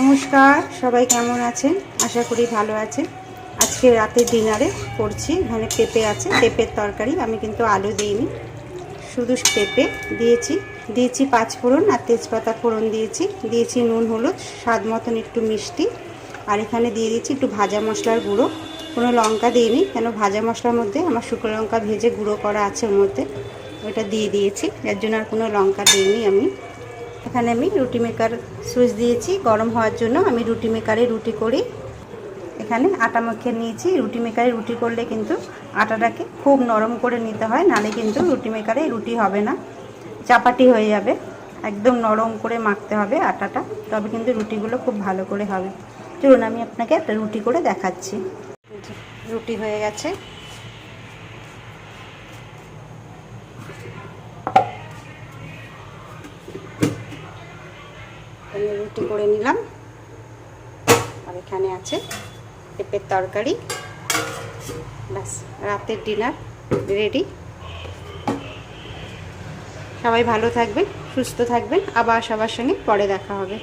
নমস্কার, সবাই কেমন আছেন? আশা করি ভালো আছেন। আজকে রাতের ডিনারে করছি, এখানে পেঁপে আছে, পেঁপের তরকারি। আমি কিন্তু আলু দিইনি, শুধু পেঁপে দিয়েছি 5 ফোড়ন আর তেজপাতা ফোড়ন দিয়েছি নুন হলুদ স্বাদ মতন, একটু মিষ্টি। আর এখানে দিয়ে দিয়েছি একটু ভাজা মশলার গুঁড়ো। কোনো লঙ্কা দিইনি, কেন ভাজা মশলার মধ্যে আমার শুকনো লঙ্কা ভেজে গুঁড়ো করা আছে ওর মধ্যে, ওইটা দিয়ে দিয়েছি, এর জন্য আর কোনো লঙ্কা দিইনি আমি। এখানে আমি রুটি মেকার সুইচ দিয়েছি গরম হওয়ার জন্য। আমি রুটি মেকারে রুটি করি। এখানে আটা মাখিয়ে নিয়েছি। রুটি মেকারে রুটি করলে কিন্তু আটাটাকে খুব নরম করে নিতে হয়, নালে কিন্তু রুটি মেকারে রুটি হবে না, চাপাটি হয়ে যাবে। একদম নরম করে মাখতে হবে আটাটা, তবে কিন্তু রুটিগুলো খুব ভালো করে হবে। চলুন আমি আপনাকে একটা রুটি করে দেখাচ্ছি। রুটি হয়ে গেছে। আমি রুটি করে নিলাম। আর এখানে আছে পেঁপের তরকারি। ব্যাস, রাতের ডিনার রেডি। সবাই ভালো থাকবেন, সুস্থ থাকবেন। আবার সবার সঙ্গে পরে দেখা হবে।